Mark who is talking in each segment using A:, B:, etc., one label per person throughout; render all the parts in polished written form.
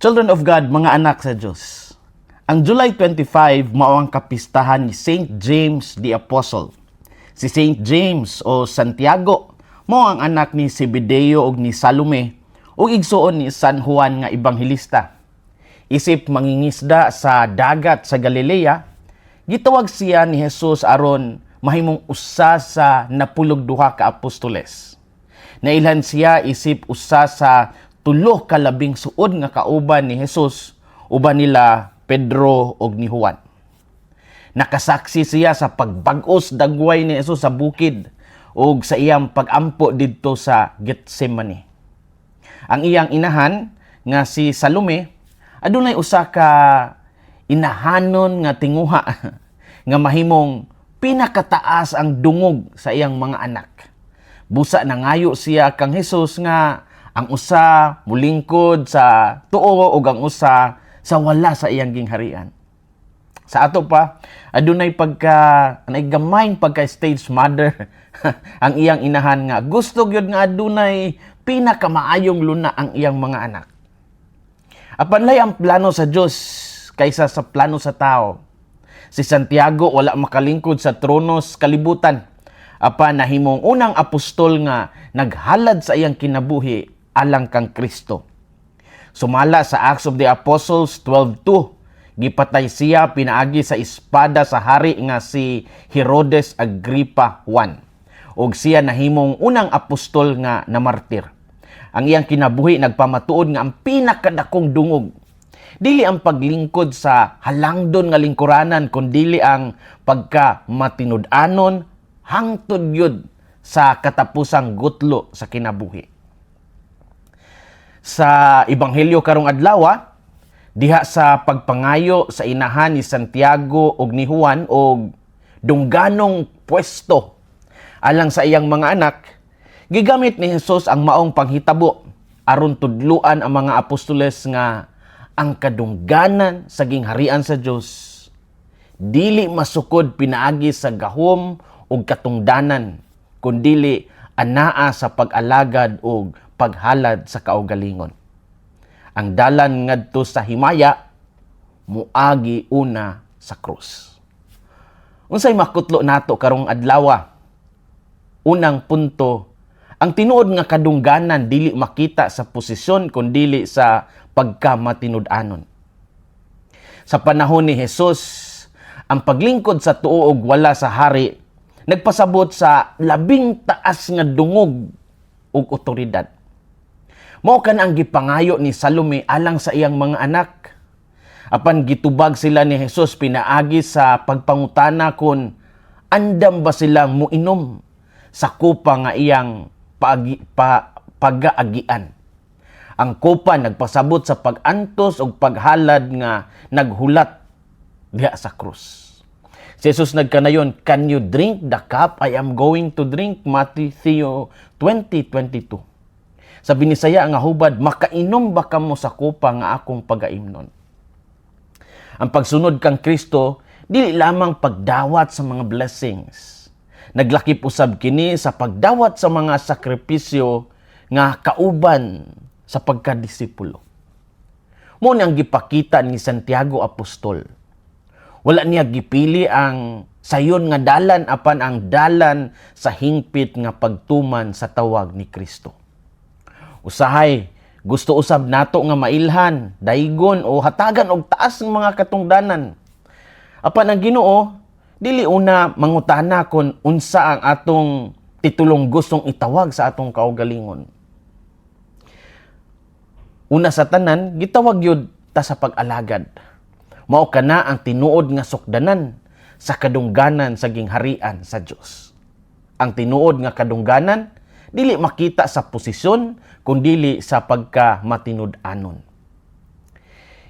A: Children of God, mga anak sa Diyos. Ang July 25, mao ang kapistahan ni Saint James the Apostle. Si Saint James o Santiago, mao ang anak ni Zebedeo ug ni Salome, ug igsuon ni San Juan nga ebanghelista. Isip mangingisda sa dagat sa Galilea, gitawag siya ni Jesus aron mahimong usa sa napulog-duha ka apostoles. Nailhan siya isip usa sa tulo ka labing suod nga kauban ni Jesus, uban nila Pedro ug ni Juan. Nakasaksi siya sa pagbag-os dagway ni Jesus sa bukid ug sa iyang pag-ampo didto sa Getsemani. Ang iyang inahan nga si Salome adunay usa ka inahanon nga tinguha nga mahimong pinakataas ang dungog sa iyang mga anak. Busa nangayo siya kang Jesus nga ang usa mulingkod sa tuo ug ang usa sa wala sa iyang gingharian. Sa ato pa, adunay naigamay pagka stage mother ang iyang inahan nga gusto gyud nga adunay pinakamaayong luna ang iyang mga anak. Apan lay ang plano sa Dios kaysa sa plano sa tao. Si Santiago wala makalingkod sa tronos kalibutan. Apan nahimong unang apostol nga naghalad sa iyang kinabuhi alang kang Kristo. Sumala sa Acts of the Apostles 12:2, gipatay siya pinaagi sa espada sa hari nga si Herodes Agrippa I. Ug siya nahimong unang apostol nga namartir. Ang iyang kinabuhi nagpamatuod nga ang pinakadakong dungog dili ang paglingkod sa halangdon nga lingkuranan kundi ang pagka matinud-anon hangtod yun sa katapusang gutlo sa kinabuhi. Sa Ebanghelyo karong adlaw, diha sa pagpangayo sa inahan ni Santiago ug ni Juan og dungganong pwesto alang sa iyang mga anak, gigamit ni Jesus ang maong panghitabo aron tudluan ang mga apostoles nga ang kadungganan sa gingharian sa Dios dili masukod pinaagi sa gahom ug katungdanan kundi anaa sa pag-alagad ug paghalad sa kaugalingon. Ang dalan ngadto sa himaya muagi una sa krus. Unsay makutlo nato karong adlaw? Unang punto, ang tinuod nga kadungganan dili makita sa posisyon kundi sa pagkamatinud-anon. Sa panahon ni Jesus, ang paglingkod sa tuo ug wala sa hari nagpasabot sa labing taas nga dungog ug otoridad. Mao kan ang gipangayo ni Salome alang sa iyang mga anak. Apan gitubag sila ni Jesus pinaagi sa pagpangutana kung andam ba silang muinom sa kupa nga iyang pagaagian. Ang kupa nagpasabot sa pag-antos ug paghalad nga naghulat diha sa krus. Si Jesus nagkanayon, "Can you drink the cup I am going to drink?" Matthew 20:22. Sa binisaya nga hubad, "Makainom ba kamo sa kupa nga akong pagaimnon?" Ang pagsunod kang Kristo dili lamang pagdawat sa mga blessings. Naglakip usab kini sa pagdawat sa mga sakripisyo nga kauban sa pagkadisipulo. Mo ang gipakita ni Santiago Apostol. Wala niya gipili ang sayon nga dalan apan ang dalan sa hingpit nga pagtuman sa tawag ni Kristo. Usahay, gusto usab nato nga mailhan, daygon o hatagan og taas ng mga katungdanan. Apan ang Ginoo dili una mangutana kon unsa ang atong titulong gustong itawag sa atong kaugalingon. Una sa tanan, gitawag yun ta sa pag-alagad. Mao kana ang tinuod nga sukdanan sa kadungganan sa gingharian sa Dios. Ang tinuod nga kadungganan dili makita sa posisyon kundi sa pagka-matinud-anon.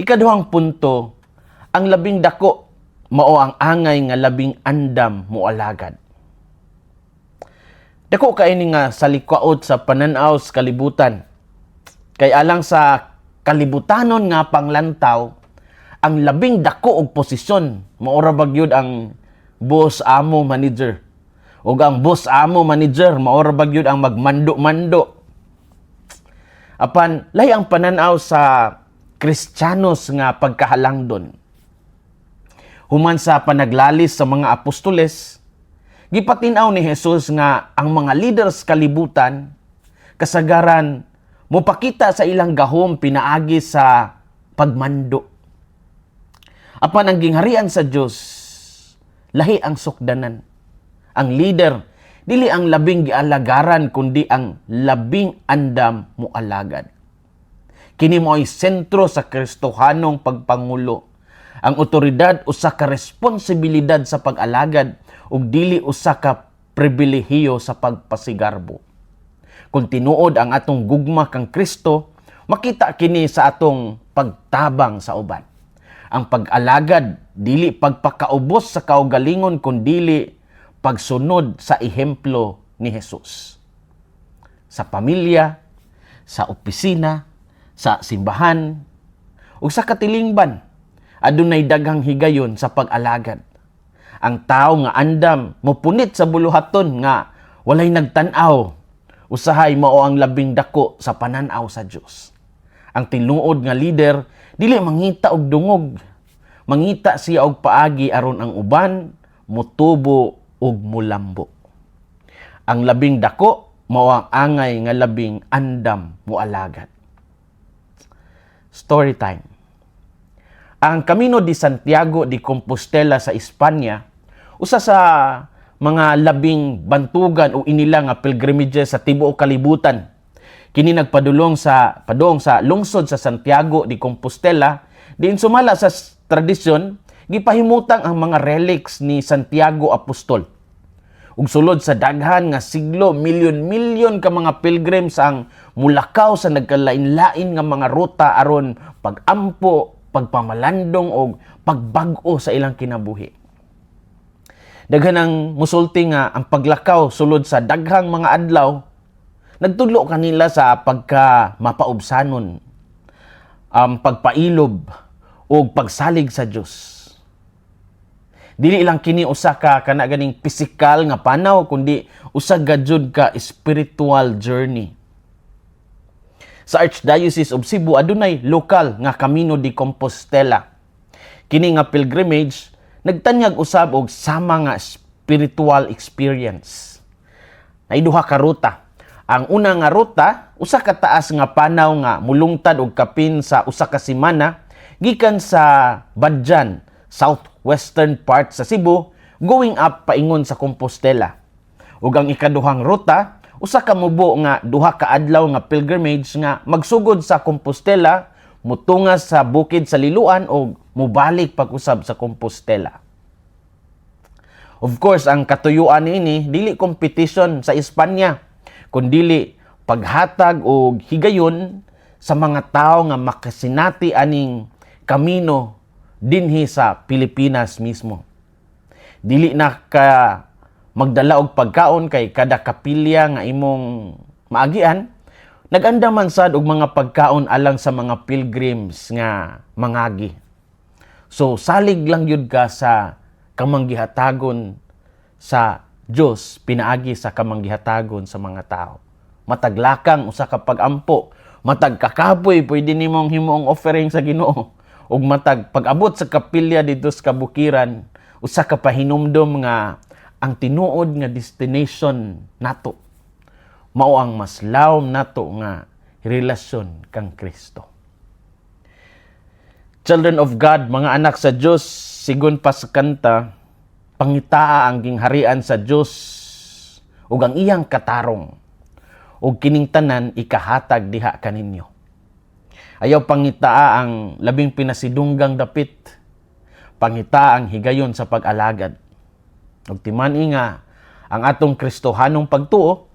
A: Ikaduhang punto, ang labing dako mao ang angay nga labing andam moalagad. Dako kaini nga salikwaot sa pananaw sa kalibutan. Kay alang sa kalibutanon nga panglantaw, ang labing dako og posisyon maora bagyod ang boss amo manager. O ang boss amo manager maora bagyod ang magmando-mando. Apan lay ang pananaw sa Kristiyanos nga pagkahalangdon. Human sa panaglalis sa mga apostoles, gipatinaw ni Jesus nga ang mga leaders kalibutan kasagaran mopakita sa ilang gahom pinaagi sa pagmando. Apan ang gingharian sa Dios lahi ang sukdanan. Ang leader dili ang labing gialagaran kundi ang labing andam moalagad. Kini mo'y sentro sa Kristohanong pagpangulo. Ang otoridad usa ka responsibilidad sa pag-alagad ug dili usa ka pribilehiyo sa pagpasigarbo. Kung tinuod ang atong gugma kang Kristo, makita kini sa atong pagtabang sa uban. Ang pag-alagad dili pagpakaubos sa kaugalingon kundi pagsunod sa ehemplo ni Jesus. Sa pamilya, sa opisina, sa simbahan, ug sa katilingban, adunay daghang higayon sa pag-alagad. Ang tao nga andam mopunit sa buluhaton nga walay nagtan-aw, usahay mao ang labing dako sa panan-aw sa Dios. Ang tinuod nga leader dili mangita og dungog, mangita siya og paagi aron ang uban motubo ug mulambo. Ang labing dako mao ang angay nga labing andam moalagad. Story time. Ang Camino de Santiago de Compostela sa Espanya, usa sa mga labing bantugan o inila nga pilgrimages sa tibuok kalibutan. Kini nagpadulong sa lungsod sa Santiago de Compostela, diin sumala sa tradisyon gipahimutang ang mga relics ni Santiago Apostol. Ug sulod sa daghan nga siglo, milyon-milyon ka mga pilgrims ang mulakaw sa nagkalain-lain nga mga ruta aron pagampo, pagpamalandong o pagbag-o sa ilang kinabuhi. Daghan ang musulti nga ang paglakaw sulod sa daghang mga adlaw, nagtudlo kanila sa pagka mapaubsanon, pagpailob o pagsalig sa Dios. Dili lang kini usa ka kana ganing pisikal nga panaw kundi usa gajud ka spiritual journey. Sa Archdiocese of Cebu adunay lokal nga Camino de Compostela. Kini nga pilgrimage nagtanyag usab og sama nga spiritual experience. Nay duha ka ruta. Ang una nga ruta usa ka taas nga panaw nga mulungtad og kapin sa usa ka semana gikan sa Badjan, southwestern part sa Cebu, going up paingon sa Compostela. Ug ang ikaduhang ruta usa ka mubo nga duha ka adlaw nga pilgrimage nga magsugod sa Compostela, mutungas sa bukid sa Liloan o mubalik pag-usab sa Compostela. Of course, ang katuyuan ini dili competition sa Espanya, kundi paghatag og higayon sa mga tawo nga makasinati aning kamino dinhi sa Pilipinas mismo. Dili na ka magdala og pagkaon kay kada kapilya nga imong maagian, nag-anda man sad og mga pagkaon alang sa mga pilgrims nga mangagi. So salig lang yun ka sa kamanggihatagon sa Dios pinaagi sa kamanggihatagon sa mga tao. Mataglakang usa ka pag-ampo, matag kakapoy pwede nimong himuong offering sa Ginoo, ug matag pag-abot sa kapilya dito sa kabukiran, usa ka pahinumdom nga ang tinuod nga destination nato mao ang mas lawom nato nga relasyon kang Kristo. Children of God, mga anak sa Dios, sigon pa sa kanta, pangitaa ang gingharian sa Dios ug ang iyang katarong ug kining tanan ikahatag diha kaninyo. Ayaw pangitaa ang labing pinasidunggang dapit, pangitaa ang higayon sa pag-alagad. Ug timani nga ang atong Kristohanong pagtuo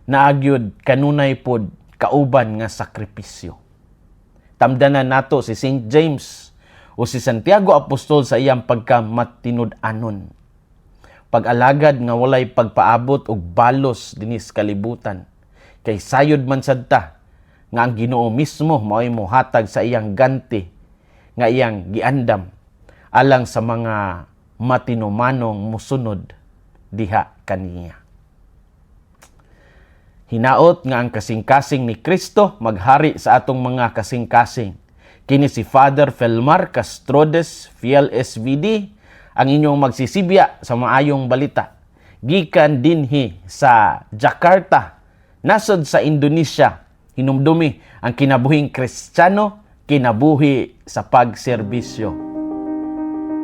A: naagyod kanunay pod kauban nga sakripisyo. Tamdanan nato si St. James o si Santiago Apostol sa iyang pagkamatinud-anon. Pag-alagad nga walay pagpaabot og balos dinis kalibutan. Kay sayod man sadta nga ang Ginoo mismo mao'y mohatag sa iyang ganti nga iyang giandam alang sa mga matinumanong musunod diha kaniya. Hinaot nga ang kasing-kasing ni Kristo maghari sa atong mga kasing-kasing. Kini si Father Felmar Castrodes, Fiel SVD, ang inyong magsisibya sa maayong balita. Gikan dinhi sa Jakarta, nasod sa Indonesia, hinumdumi ang kinabuhing Kristiyano, kinabuhi sa pagserbisyo.